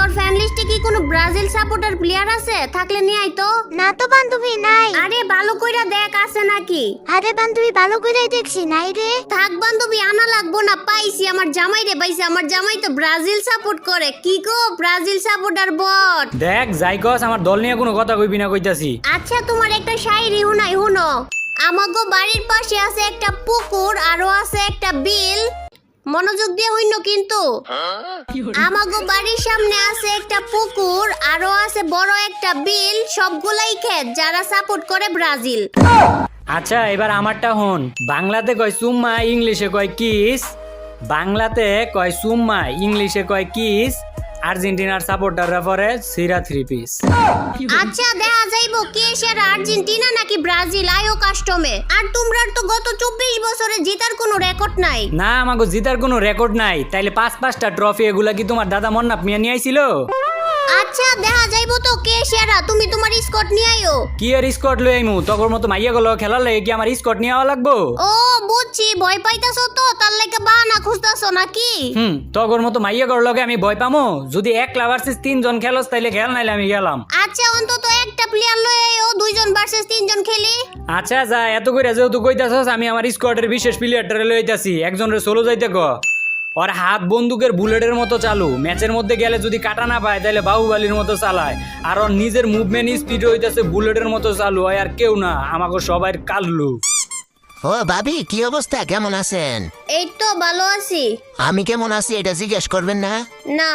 তোর ফ্যান লিস্টে কি কোনো ব্রাজিল সাপোর্টার প্লেয়ার আছে? থাকলে নিয়ে আই তো। না তো বান্ধবী নাই। আরে ভালো কইরা দেখ আছে নাকি। আরে বান্ধবী ভালো করেই দেখছি নাই রে। থাক বান্ধবী, আনা লাগবো না, পাইছি আমার জামাই রে পাইছি। আমার জামাই তো ব্রাজিল সাপোর্ট করে। কি গো ব্রাজিল সাপোর্টার বট। দেখ যাইকস আমার দল নিয়ে কোনো কথা কইবি না কইতাছি। আচ্ছা তোমার একটা শায়রি হুনাই হুনো। আমাগো বাড়ির পাশে আছে একটা পুকুর, আরো আছে একটা বিল। মনোযোগ দিয়ে হইনো কিন্তু। আমাগো বাড়ির সামনে আছে একটা পুকুর, আরো আছে বড় একটা বিল, সবগুলাই ক্ষেত। যারা সাপোর্ট করে ব্রাজিল। আচ্ছা এবার আমারটা হন। বাংলাতে কয় সুম্মা, ইংলিশে কয় কিস। বাংলাতে কয় সুম্মা, ইংলিশে কয় কিস। আর্জেন্টিনার সাপোর্টাররা পরে সিরা 3 পিস। আচ্ছা দেখা যাইবো কে সেরা, আর্জেন্টিনা নাকি ব্রাজিল। আয়ো কাস্টমে। আর তোমরার তো গত 24 বছরে জেতার কোনো রেকর্ড নাই। না আমাকে জিতার কোনো রেকর্ড নাই। তাইলে 5-5টা ট্রফি এগুলা কি তোমার দাদা মন্নাপ মিয়া নিয়ে আইছিল? আচ্ছা দেখা যাইবো তো কে সেরা। তুমি তোমার স্কট নিয়ে আইও। কি আর স্কট লই আইমু? তগর মতো মাইয়া গেল খেলার লাগে কি আমার স্কট নিয়ে আওয়া লাগবো? ও বুঝছি, ভয় পাইতাছো তো, তার লাগে বাহানা খুঁজতাছো নাকি? তগর মতো মাইয়া গেল লগে আমি ভয় পামো? যদি 1 ভার্সেস 3 জন খেলস তাইলে খেল, নাইলে আমি গেলাম। আচ্ছা অন্তত একটা প্লেয়ার লই আইও, 2 জন ভার্সেস 3 জন খেলি। আচ্ছা যা, এত কইরা যেহেতু কইতাছস আমি আমার স্কোয়াডের বিশেষ প্লেয়ারটারে লইতাছি। একজনের সোলো যাইতে ক। ওর হাত বন্দুকের বুলেটের মতো চালু। ম্যাচের মধ্যে গেলে যদি কাটা না পায় তাহলে বাহুবালির মতো চালায়। আর ওর নিজের মুভমেন্ট স্পিড হইতাছে বুলেটের মতো চালু হয়। আর কেউ না, আমাকে সবাই কাল্লু। ও ভাবি কি অবস্থা, কেমন আছেন? এই তো ভালো আছি। আমি কেমন আছি এটা জিজ্ঞেস করবেন না? না।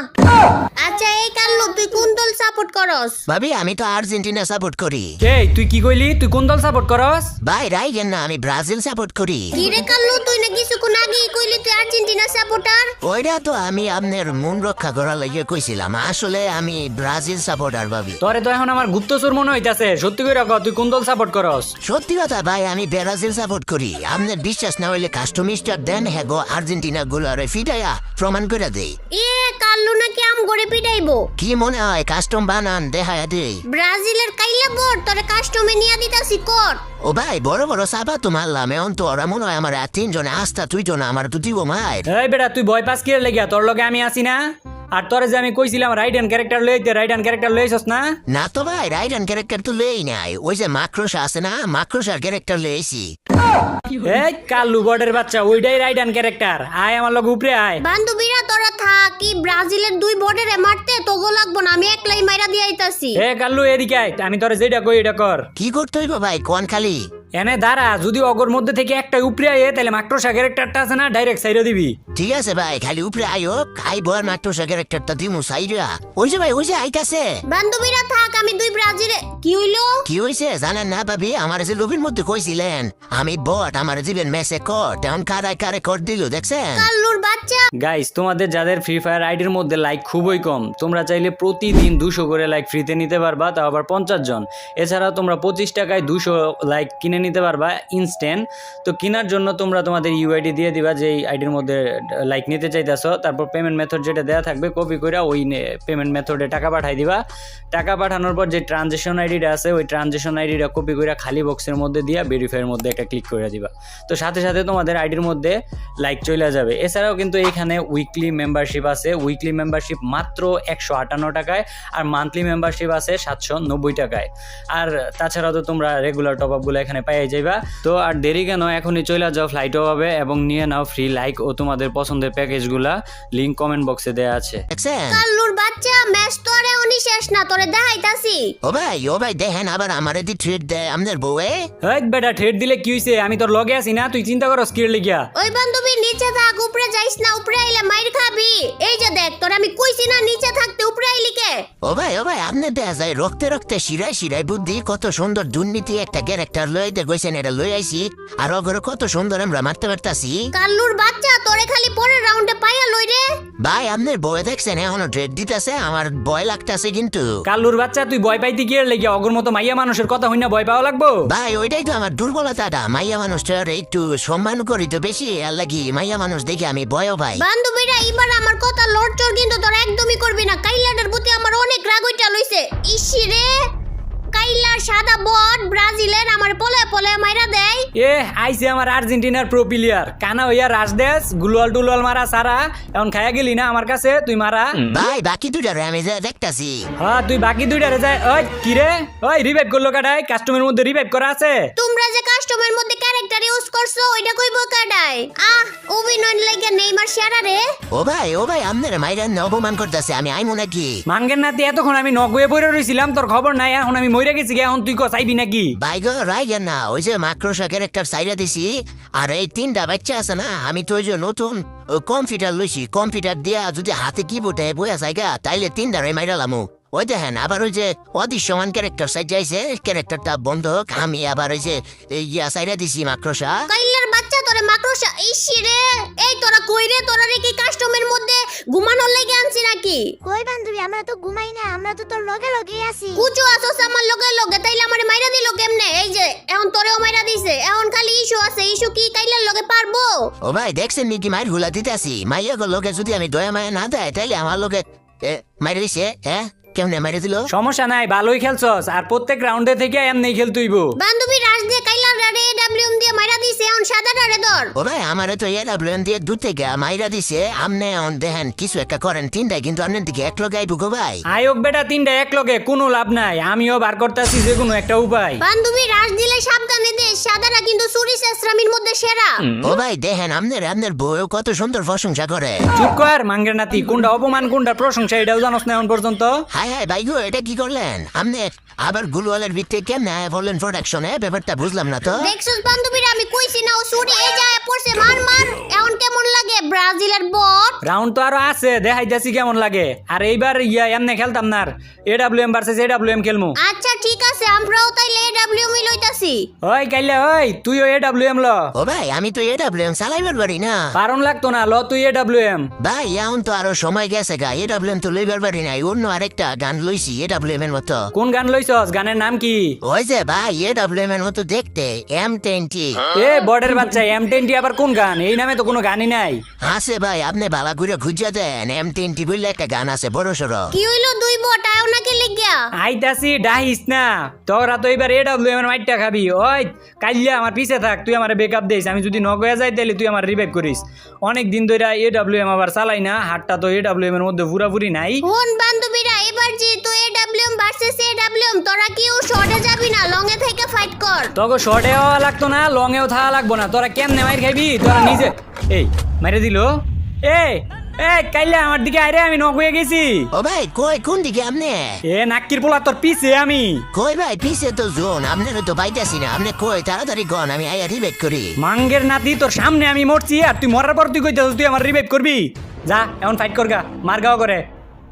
আচ্ছা এই কাল্লু, তুই কোন দল সাপোর্ট করস? ভাবি আমি তো আর্জেন্টিনা সাপোর্ট করি। এই তুই কি কইলি? তুই কোন দল সাপোর্ট করস? ভাই রাইগেন না, আমি ব্রাজিল সাপোর্ট করি। কি রে কাল্লু, তুই না কিছুক্ষণ আগেই কইলি তুই আর্জেন্টিনা সাপোর্টার। ওইটা তো আমি আপনার মন রক্ষা করার লাগিয়ে কইছিলাম। আসলে আমি ব্রাজিল সাপোর্টার ভাবি। তোরে তো এখন আমার গুপ্তচর মনে হইতাছে। সত্যি কইরা ক, তুই কোন দল সাপোর্ট করস? সত্যি কথা ভাই, আমি ব্রাজিল সাপোর্ট করি। আপনার বিশ্বাস না হইলে কাস্টমিস্টার দেন হ্যাগো আর্জেন্টিনা গুলারে ফিটাইয়া প্রমাণ করে দেই। এ কাল্লু নাকি আম গড়ে পিটাইবো? কি মনে হয় কাস্টম বানান দেখায়া দেই? ব্রাজিলের কাইলা বোর্ড তোরে কাস্টমে নিয়া দিতাছি কর। ও ভাই বড় বড় সাবা তো মারলাম, এখন তো ওরা মনে হয় আমার 3 জনে আস্তা, তুই তো না আমার তো দিব মায়ের। এই বেটা তুই ভয় পাস কি লেগিয়া? তোর লগে আমি আছি না? আর তোরে যে আমি কইছিলাম রাইট হ্যান্ড ক্যারেক্টার লইতে, রাইট হ্যান্ড ক্যারেক্টার লইছস না? না তো ভাই রাইডান ক্যারেক্টার তো লেই নাই। ওই যে মাক্রোসা আছে না, মাক্রোসার ক্যারেক্টার লইছি। এই কাল্লু বর্ডের বাচ্চা, ওইটাই রাইট হ্যান্ড ক্যারেক্টার। আয় আমার লগে উপরে আয়। বান্ধবীরা তোরা থাক, কি ব্রাজিলের 2 বর্ডারে মারতে তোগো লাগবো না, আমি একলাই মাইরা দিয়ে আইতাছি। এ কাল্লু এদিকে আয়, আমি তোরে যেটা কই এটা কর। কি করতে হইব ভাই কোন খালি? এনে দাঁড়া, যদি অগর মধ্যে থেকে একটা উপরে আয় তাহলে মাক্রোসা ক্যারেক্টারটা আছে না ডাইরেক্ট সাইডে দিবি। ঠিক আছে ভাই, খালি উপরে আইও, খাই বর মাক্রোসা ক্যারেক্টারটা দিমু সাইরা। ওই যে ভাই ওই যে আইতাছে। বান্ধবীরা থাক, আমি 2 ব্রাজিলে। কি হইলো? কি হইছে জানেন না ভাবি? আমার যে লবির মধ্যে কইছিলেন আমি বট, আমার দিবেন মেসে কর, তেমন কারে কর দিল দেখছেন? কাল্লুর বাচ্চা। গাইস তোমাদের যাদের ফ্রি ফায়ার আইডির মধ্যে লাইক খুবই কম, তোমরা চাইলে প্রতিদিন 200 করে লাইক ফ্রিতে নিতে পারবা, তাও আবার 50 জন। এছাড়াও তোমরা 25 টাকায় 200 লাইক কিনে নিতে পারবা ইনস্ট্যান্ট। তো কেনার জন্য তোমরা তোমাদের ইউআইডি দিয়ে দিবা যে এই আইডির মধ্যে লাইক নিতে চাইতেছো। তারপর পেমেন্ট মেথড যেটা দেওয়া থাকবে কপি করে ওই পেমেন্ট মেথডে টাকা পাঠাই দিবা। টাকা পাঠানোর পর যে ট্রানজেকশন আইডিটা আছে ওই ট্রানজেকশন আইডিটা কপি করে খালি বক্সের মধ্যে দিয়া ভেরিফাইয়ের মধ্যে একটা ক্লিক করে দিবা। তো সাথে সাথে তোমাদের আইডির মধ্যে লাইক চলে যাবে। এছাড়াও কিন্তু এখানে উইকলি মেম্বারশিপ আছে। উইকলি মেম্বারশিপ মাত্র 158 টাকায়, আর মান্থলি মেম্বারশিপ আছে 790 টাকায়। আর তাছাড়াও তো তোমরা রেগুলার টপ আপগুলো এখানে পাই যাইবা। তো আর দেরি কেন, এখনই চলে যাও ফ্লাইটও হবে এবং নিয়ে নাও ফ্রি লাইক ও তোমাদের পছন্দের প্যাকেজগুলা। লিংক কমেন্ট বক্সে দেয়া আছে। দেখছেন? কাল্লুর বাচ্চা, ম্যাচ তো আরে অনি শেষ না, তোরে দেখাইতাছি। ও ভাই দেখেন আবার আমারে দি ট্রিট দেয় আপনার বউয়ে। এই বেটা ঠেট দিলে কি হইছে? আমি তোর লগে আছি না, তুই চিন্তা করস কি লিগা? ওই বান্ধবী নিচে থাক, উপরে যাইস না, উপরে আইলে মাইর খাবি। এই যে দেখ, তোর আমি কইছি না নিচে থাকতে, উপরে আইলি কে? ও ভাই আপনার দেখা যায় রক্তে রক্তে শিরায় বুদ্ধি। কত সুন্দর দুর্নীতি একটা ক্যারেক্টার লইতে গইছেন, এটা লই আইছি। আর অগরে কত সুন্দর আমরা মারতে পারতাছি। কাল্লুর বাচ্চা, তোরে খালি পরের রাউন্ডে পাইয়া লই রে। ভাই আপনার বয়ে দেখছেন এখনো ড্রেড দিতেছে, আমার ভয় লাগতেছে কিন্তু। কাল্লুর বাচ্চা তুই ভয় পাইতে গিয়ে লেগে অগর মতো মাইয়া মানুষের কথা হইনা ভয় পাওয়া লাগবো? ভাই ওইটাই তো আমার দুর্বলতাটা। মাইয়া মানুষটার একটু সম্মান করি তো বেশি, আর লাগি মাইয়া মানুষ দেখে আমি ভয়ও ভাই। বান্ধবীরা এবার আমার কথা লড়চড় কিন্তু তোর একদমই করবি না। কাইলাটার প্রতি আমার অনেক রাগ হইটা লইছে। ইসি রে, কাইলার সাদা বট ব্রাজিলের আমার পলে পলে মাইরা দে। দেয়। এ আইছে আমার আর্জেন্টিনার প্রো প্লেয়ার কানা হইয়া রাশ দেশ গুলওয়াল টুলওয়াল মারা সারা এখন খায়া গেলি না আমার কাছে তুই মারা ভাই বাকি দুটারে আমি যা দেখতাছি। হ্যাঁ তুই বাকি দুইটারে যায় ওই কি রে ওই রিভাইভ করলো কাটাই কাস্টমের মধ্যে রিভাইভ করা আছে তোমরা যে কাস্টমের মধ্যে ক্যারেক্টার ইউজ করছো ওইটা কইবো কাডায়। অভিনয় লাগে নেইমার সেরা রে। ও ভাই আপনার মাইরা অপমান করতেছে আমি আইমু নাকি? মানগেন নাতি এতক্ষণ আমি নগয়ে পড়ে রইছিলাম তোর খবর নাই এখন আমি মইরা গেছি গে এখন তুই চাইবি নাকি? ভাই গো রাইগেন না, ওই যে মাক্রোসা ক্যারেক্টার সাইডা দিছি আর এই 3টা বাচ্চা আছে না, আমি তো ওই যে নতুন কম্পিউটার লইছি, কম্পিউটার দিয়া যদি হাতে কিবোর্ডে বইয়া জায়গা তাইলে 3টারে মাইরালামু। ওই দেখেন আবার ওই যে অদৃশ্যমান ক্যারেক্টার সাইড যাইছে, ক্যারেক্টারটা বন্ধ হোক, আমি আবার ওই যে ইয়া সাইডা দিছি মাক্রোসা। কাইলার বাচ্চা তোরে মাকড়সা ইসি রে। এই তোরা কই রে? তোরা রে কি কাস্টমের মধ্যে ঘুমানোর লাগি আনছি নাকি? কই বান্ধবী আমরা তো ঘুমাই না, আমরা তো তোর লগে লগে আছি। কুচু আসোস আমার লগে লগে, তাইলে আমারে মাইরা দিল কেমনে? এই যে এখন তোরেও মাইরা দিছে, এখন খালি ইস্যু আছে। ইস্যু কি কাইলার লগে পারবো? ও ভাই দেখছেন নাকি মায়ের হুলা দিতেছি, মাইয়া গো লোকে যদি আমি দয়া মায়া না দেয় তাইলে আমার লোকে মাইরে দিছে। হ্যাঁ কেমনে মাইরে দিল? সমস্যা নাই ভালোই খেলছস আর প্রত্যেক রাউন্ডে থেকে এমনি খেলতুইব। বান্ধবী রাজ দিয়ে কাইলার রে ডব্লিউএম দিয়ে মাইরা দিছে, এখন সাদা রে ধর। ও ভাই আমারে তো এরা ব্লেন দিয়ে দূর থেকে মাইরা দিছে, আমনে এখন দেখেন কিছু একটা করেন 3টাই কিন্তু আপনার দিকে এক লোক আইবো গো ভাই। আয়োগ বেটা 3টা এক লগে কোনো লাভ নাই, আমিও বার করতেছি যে কোনো একটা উপায়। বান্ধবী রাজ দিলে সাবধানে দে, সাদারা কিন্তু চুরি চেষ্টামির মধ্যে সেরা। ও ভাই দেখেন আপনার বউ কত সুন্দর প্রশংসা করে। চুপ কর মাঙ্গের নাতি, কোনটা অপমান কোনটা প্রশংসা এটাও জানোস না এখন পর্যন্ত। হাই ভাই গো এটা কি করলেন আপনি? আবার গুলওয়ালের ভিতরে কেমনে বললেন প্রোডাকশনে? ব্যাপারটা বুঝলাম না তো। দেখছস বান্ধবীরা আমি কইছি না ও চুরি এই যায় পড়ছে। মার মার। এখন কেমন লাগে ব্রাজিলের বট? রাউন্ড তো আরো আছে দেখাইতাছি কেমন লাগে। আর এইবার এমনি খেলতাম না, এডব্লিউএম ভার্সেস এডব্লিউএম খেলমু। আচ্ছা ঠিক আছে, আমরাও তাইলে এডব্লিউএম লইতাছি। ওই কাইলে ওই তুইও এডব্লিউএম ল। ও ভাই আমি তো এডব্লিউএম চালাইবার পারি না। কারণ লাগতো না, ল তুই এডব্লিউএম। ভাই এখন তো আরো সময় গেছে গা, এডব্লিউএম তো লইবার পারি নাই, অন্য আরেকটা গান লইছি এডব্লিউএম এর মতো। কোন গান লইছস? গানের নাম কি? ওই যে ভাই এডব্লিউএম এর মতো দেখতে M20। এ বর্ডের বাচ্চা M20 আবার কোন গান? এই নামে তো কোনো গানই নাই। আছে ভাই আপনি বালা ঘুরে খুঁজা দেন, M20 বললে একটা গান আছে বড় সড়ো। কি হইলো দুই বট আয়ো নাকি লিগিয়া? আইতাছি ডাহিস না, তোরা তো এবার এডব্লিউএম এর মাইটটা খাবি। ওই কাইল্লা আমার পিছে থাক, তুই আমার ব্যাকআপ দিস, আমি যদি নগয়া যাই তাহলে তুই আমার রিভাইভ করিস। অনেক দিন ধরে এডব্লিউএম আবার চালাই না, হাতটা তো এডব্লিউএম এর মধ্যে পুরাপুরি নাই। কোন বান্ধবীরা এবার যে তো এডব্লিউএম ভার্সেস এডব্লিউএম, তোরা কি ও শর্টে যাবি না, লং এ থেকে ফাইট কর। তোকে শর্টে হওয়া লাগতো না, লং এও থাকা লাগবো না, তোরা কেমনে মাইর খাইবি তোরা নিজে। এই মাইরে দিল। এই কাইল্লা আমার দিকে আইরে, আমি নক হয়ে গেছি। ও ভাই কই কোন দিকে আপনি? এ নাক্কির পোলা তোর পিছে আমি। কই ভাই পিছে তো জোন, আপনারা তো পাইতাছি না, আপনি কই তাড়াতাড়ি গন, আমি আইয়া রিবেট করি। মাঙ্গের নাতি তোর সামনে আমি মরছি আর তুই মরার পর তুই কইতাছিস তুই আমার রিভাইভ করবি। যা এখন ফাইট করগা, মার গাও করে।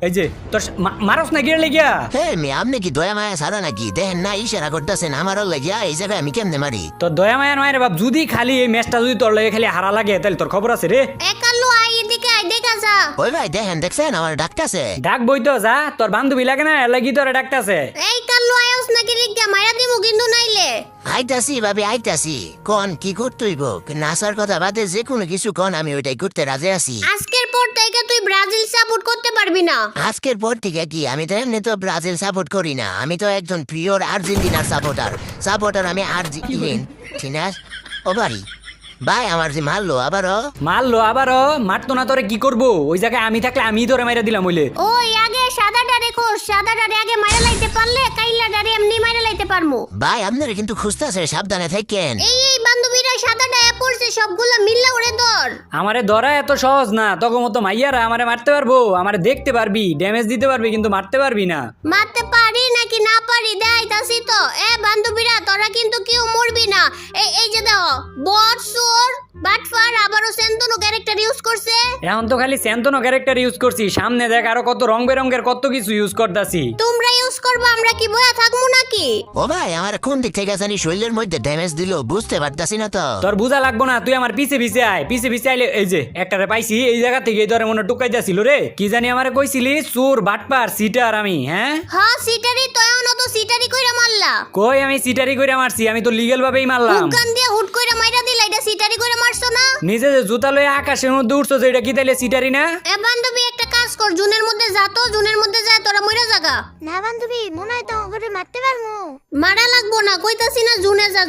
এই যে তোর মারস না গিয়ে লেগিয়া। হে মে আপনি কি দয়া মায়া সারা নাকি? দেখেন না ইশারা করতেছেন আমারও লাগিয়া, এই জায়গায় আমি কেমনে মারি? তোর দয়া মায়া নয় রে বাপ, যদি খালি এই ম্যাচটা যদি তোর লাগে খালি হারা লাগে তাহলে তোর খবর আছে রে। একালু আই এদিকে আই দেখা যা। ওই ভাই দেখছেন আমার ডাকতাছে। ডাক বই তো যা, তোর বান্ধবী লাগে না এর লাগি তোর ডাকতাছে। এই কাল্লু আয়োস নাকি লিগিয়া মাইরা দিমু কিন্তু নাইলে। আইতাছি ভাবি আইতাছি, কন কি করতেইব? নাসার কথা বাদে যে কোনো কিছু কন, আমি ওইটাই করতে রাজি আছি। আজকের পর থেকে তুই ব্রাজিল সাপোর্ট করতে পারবি না। আজকের পর থেকে কি? আমি তো এমনি তো ব্রাজিল সাপোর্ট করি না, আমি তো একজন পিওর আর্জেন্টিনার সাপোর্টার আমি আর্জেন্টিনা। ও বাড়ি ভাই আমার যে মারলো আবারও মারতো না, তোরে কি করবো? ওই জায়গায় আমি থাকলে আমি তোরে মাইরা দিলাম হইলে। ওই আগে সাদাটা রেখো, সাদাটারে আগে মাইরা লাইতে পারলে কাইল্লাটারে এমনি মাইরা লাইতে পারমু। ভাই আপনারা কিন্তু খুঁজতেছে, সাবধানে থাকেন। এই বান্ধবীরা সাদাটা পড়ছে সবগুলা মিল্লা ওরে ধর। আমারে ধরা এত সহজ না, তখন মতো মাইয়ারা আমারে মারতে পারবো, আমারে দেখতে পারবি, ড্যামেজ দিতে পারবি, কিন্তু মারতে পারবি না। মারতে পারি নাকি না পারি দেখাইতাছি তো। বান্ধবীরা তোরা কিন্তু কেউ মরবি না। এই যে দাও বট সোর বাটফার আবারও সেন্তনো ক্যারেক্টার ইউজ করছে। এখন তো খালি সেন্তনো ক্যারেক্টার ইউজ করছি, সামনে দেখ আরো কত রং বেরঙের কত কিছু ইউজ করতাছি। তোমরা ইউজ করবা, আমরা কি বয়া থাকবো নাকি? ও ভাই আমার কোন দিক থেকে জানি শরীরের মধ্যে ড্যামেজ দিল, বুঝতে পারতাছি না তো। তোর বুঝা লাগবো না, তুই আমার পিছে পিছে আয়, পিছে পিছে আইলে এই যে একটারে পাইছি এই জায়গা থেকে, তোরে মনে টুকাই যাচ্ছিল রে। কি জানি আমারে কইছিলি চোর বাটপার সিটার আমি। হ্যাঁ সিটারি তো এমন তো সিটারি কইরা মারলা। কই আমি সিটারি কইরা মারছি? আমি তো লিগ্যাল ভাবেই মারলাম। গান দিয়ে হুট কইরা মাইরা দিলা, এটা সিটারি কইরা মারছো না? নিজে যে জুতা লয়ে আকাশের মধ্যে উঠছো, এটা কি তাইলে সিটারি না? বান্ধবী একটা কাজ কাজ কর, জুনের মধ্যে যা তো, জুনের মধ্যে যায় তোরা মইরা জাগা। না বান্ধবী মনে হয় তো করে মারতে পারবো। মারা লাগবো না, কইতাছি না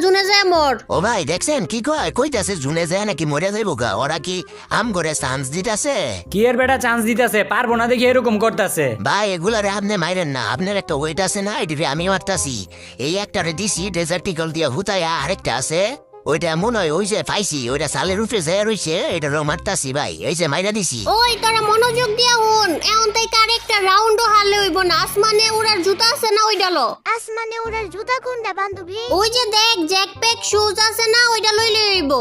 জুনে যায় মর। ও ভাই দেখছেন কি কয় কইতাছে জুনে যায় নাকি মরে যাইব গা, ওরা কি আম করে চান্স দিতাছে? কি এর বেটা চান্স দিতেছে, পারবো না দেখি এরকম করতেছে। ভাই এগুলারে আপনি মাইরেন না, আপনার একটা ওয়েট আছে না, এটি আমি মারতাছি। এই একটারে দিছি ডেজার্টিকল দিয়া হুতায়া, আরেকটা আছে ওইটা মনে হয় ওই যে পাইছি, ওইটা সালের উপরে যায় রইছে, এটা মারতাছি ভাই, এই যে মাইরা দিছি। ওই তোরা মনোযোগ দিয়া হন, এখন তাই কার একটা রাউন্ডও হারলে হইব না। আসমানে উড়ার জুতা আছে না, ওইটা লো। আসমানে ওরা জুতা কোনটা বান্ধবী? ওই যে দেখ জ্যাকপ্যাক শুজ আছে না, ওইটা লইলে হইব।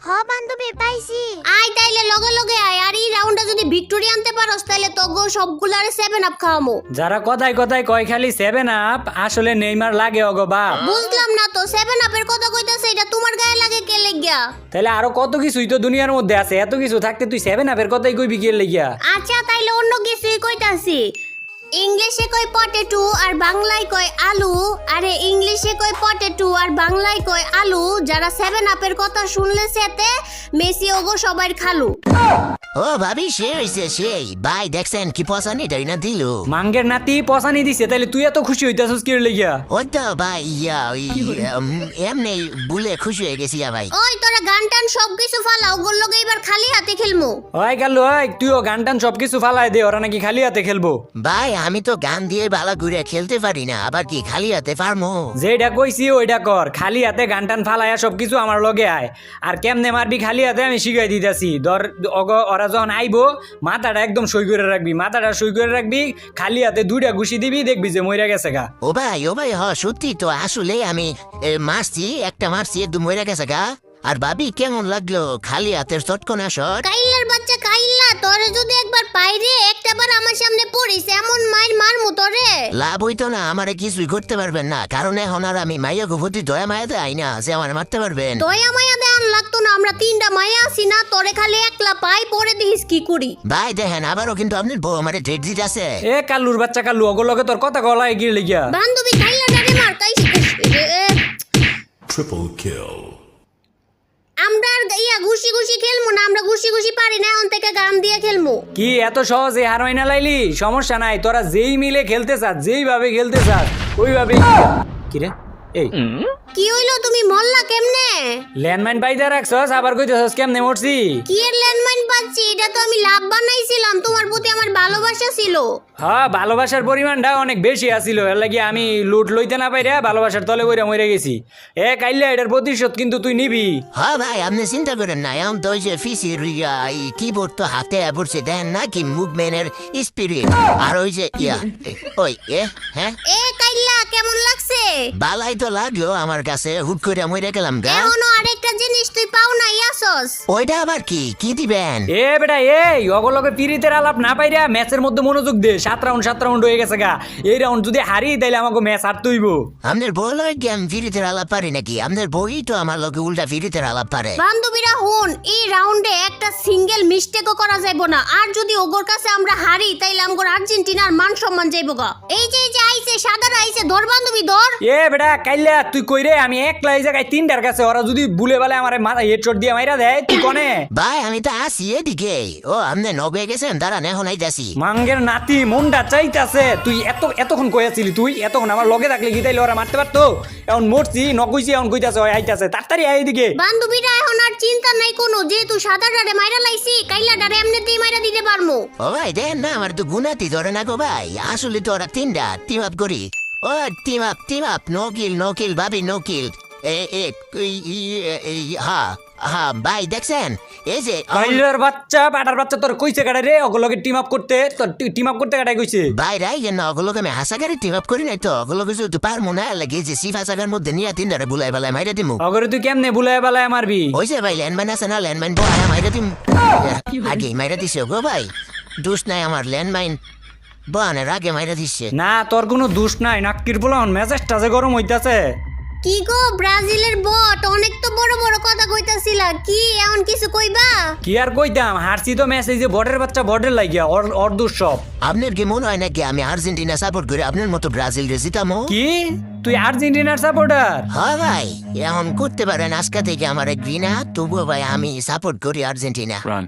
হ বান্ধবী পাইছি। আয় তাইলে লগে লগে আয়, আর এই রাউন্ডটা যদি ভিক্টোরি আনতে পারোস তাইলে তোগো সবগুলারে 7 আপ খাওয়ামু। যারা কথায় কথায় কয় খালি 7 আপ, আসলে নেইমার লাগে ওগো বাপ। বুঝলাম না তো 7 আপের কথা কইতাছে, এটা তোমার গায়ে লাগে কে লাগিয়া? তাহলে আরো কত কিছুই তো দুনিয়ার মধ্যে আছে, এত কিছু থাকতে তুই 7 আপের কথাই কইবি কি লাগিয়া? আচ্ছা তাইলে অন্য কিছুই কইতাছি। ইংলিশে কয় পটেটো আর বাংলায় কয় আলু। আরে ইংলিশে কয় পটেটো আর বাংলায় কয় আলু। যারা 7 আপের কথা শুনলে সেতে মেসি ওগো সবার খালু। ও ভাবি সে হইছে সেই, ভাই দেখছেন কি পছানি তাই না দিল। মাঙ্গের নাতি পসানি দিছে, তাহলে তুই এত খুশি হইতাছিস কি লাগিয়া? ওই তো ভাই ইয়া এমনি বলে খুশি হয়ে গেছি ভাই। ওই তোরা গান টান সবকিছু ফালাও, গোল লগে এবার খালি হাতে খেলমু। ওই গেল, ওই তুইও গান টান সবকিছু ফালাই দে, ওরা নাকি খালি হাতে খেলবো। ভাই আমি তো গান দিয়ে বালা ঘুরে খেলতে পারি না, আবার কি খালি হাতে পারমো? যেটা কইছি ওইটা কর, খালি হাতে গান টান ফালাইয়া সবকিছু আমার লগে আয়। আর কেমনে মারবি খালি হাতে আমি শিখাই দিতেছি। ধর ওরা যখন আইবো মাথাটা একদম সই করে রাখবি, মাথাটা সই করে রাখবি, খালি হাতে 2টা ঘুষি দিবি, দেখবি যে মইরা গেছে গা। ও ভাই সত্যি তো, আসলে আমি মারছি, একটা মারছি একদম মরে গেছে গা। আর ভাবি কেমন লাগলো খালি হাতের চটকনা শট? কাইল্লার বাচ্চা কাইল্লা, তোরে যদি একবার পাইরে একটাবার আমার সামনে পড়িস এমন মাইর মারমু তোরে। লাভ হইতো না, আমারে কিছুই করতে পারবেন না, কারণ এখন আর আমি মাইয়া গুভতি দয়া মায়া দেয় না যে আমার মারতে পারবেন। দয়া মায়া দেন লাগতো না, আমরা 3টা মায়া আছি না, তোরে খালি একলা পাই, পরে দিস কি করি। ভাই দেখেন আবারও কিন্তু আপনার বউ আমারে ডেট দিতে আছে। এ কাল্লুর বাচ্চা কাল্লু, ওগুলো লগে তোর কথা গলায় গিয়ে লেগিয়া। বান্ধবী কাইল্লা ডারে মার তাই Triple kill. আমরা আর ইয়া ঘুষি ঘুষি খেলমু না, আমরা ঘুষি ঘুষি পারি না, এখন থেকে গান দিয়ে খেলমু। কি এত সহজে হারোই না লাইলি? সমস্যা নাই, তোরা যেই মিলে খেলতে চাস, যেইভাবে খেলতে চাস ওইভাবেই। কি রে এই কি হইলো, তুমি মল্লা কেমনে? ল্যান্ডমাইন পাইতে রাখছস, আবার কইতেছস কেমনে মরছি? কি এর ল্যান্ডমাইন পাচ্ছি? এটা তো আমি লাভ বানাইছিলাম, তোমার প্রতি আমার ভালোবাসা ছিল। হ্যাঁ ভালোবাসার পরিমাণটা অনেক বেশি আছিল, এর লাগি আমি লুট লইতে না পাইরা ভালোবাসার তলে বইরা মরে গেছি। এ কাইল্লা এটার প্রতিশোধ কিন্তু তুই নিবি। হ্যাঁ ভাই আপনি চিন্তা করেন না, এখন তো ওই যে ফিসির কিবোর্ড তো হাতে পড়ছে, দেন না কি মুভমেন্টের স্পিরিট। আর ওই যে ইয়া ওই হ্যাঁ এ কাইল্লা কেমন লাগছে? বালাই তো লাগলো আমার কাছে, হুট করে মরে গেলাম গা। এখনো আরেকটা জিনিস তুই পাও নাই আসস। ওইটা আবার কি দিবেন? এ বেটা এই অগলগে পিরিতের আলাপ না পাইরা ম্যাচের মধ্যে মনোযোগ দে। 7 রাউন্ড হয়ে গেছে গা, এই রাউন্ড যদি হারি তাইলে আমাকে ম্যাচ হারতে হইব। আপনার বই লয় কি আমি ফিরিতের আলাপ পারি নাকি? আপনার বই তো আমার লোকে উল্টা ফিরিতের আলাপ পারে। বান্ধবীরা হন, এই রাউন্ডে একটা সিঙ্গেল মিস্টেকও করা যাইব না, আর যদি ওগোর কাছে আমরা হারি তাইলে আমগোর আর্জেন্টিনার মান সম্মান যাইব গা। এই যে আইছে সাদারা আইছে, ধর বান্ধবী ধর। এ বেটা কাইল্লা তুই কই রে? আমি একলা এই জায়গায় 3টার কাছে, ওরা যদি বুলে বালে আমার মাথা হেডশট দিয়ে মাইরা দেয় তুই কনে? ভাই আমি তো আসি এদিকে। ও আপনি নবে গেছেন, দাঁড়ান এখন আইতাছি। মাঙ্গের নাতি মনটা চাইতাছে। তুই এতক্ষণ কইয়াছিলি, তুই এতক্ষণ আমার লগে থাকলে কি তাইলে ওরা মারতে পারতো? এখন মরছি নকইছি, এখন কইতাছে ওই আইতাছে, তাড়াতাড়ি আয় এদিকে। বান্ধবীরা এখন আর চিন্তা নাই কোনো, যেহেতু সাদাটারে মাইরা লাইছি, কাইল্লাটারে এমনিতেই মাইরা দিতে পারমো। ও ভাই দেন না, আমার তো গুনাতি ধরে না গো ভাই, আসলে তো ওরা 3টা টিম আপ করি। ও টিম আপ নকিল ভাবি নকিল। হ্যাঁ ভাই দেখছেন এই যে কাইল্লার বাচ্চা পাটার বাচ্চা তোর কইছে কাটা রে ওগুলোকে টিম আপ করতে? তোর টিম আপ করতে কাটাই কইছে? ভাই রাই যেন ওগুলোকে আমি হাসাগারে টিম আপ করি নাই তো, ওগুলোকে যদি পারমো না লাগে যে সিফ হাসাগার মধ্যে নিয়ে 3টারে বুলাই বেলায় মাইরা দিমু। অগরে তুই কেমনে বুলায় বালায় মারবি? ওই যে ভাই ল্যান্ডমাইন আছে না, ল্যান্ডমাইন বয় মাইরা দিম। আগে মাইরা দিছে গো ভাই, দোষ নাই আমার, ল্যান্ডমাইন বানের আগে মাইরা দিচ্ছে। না তোর কোনো দোষ নাই, নাক্কির বলন মেজাজটা যে গরম হইতাছে। কি গো ব্রাজিলের বট, অনেক তো বড় বড় কথা কইতাছিলা, কি এমন কিছু কইবা? কি আর কইতাম, হারছি তো ম্যাচ, এই যে বটের বাচ্চা বটের লাগিয়া ওর দোষ সব। আপনার কি মনে হয় নাকি আমি আর্জেন্টিনা সাপোর্ট করি আপনার মতো ব্রাজিল রে জিতামো? কি তুই আর্জেন্টিনার সাপোর্টার? হ্যাঁ ভাই এখন করতে পারেন আজকে থেকে আমার ঘৃণা, তবুও ভাই আমি সাপোর্ট করি আর্জেন্টিনা। Run.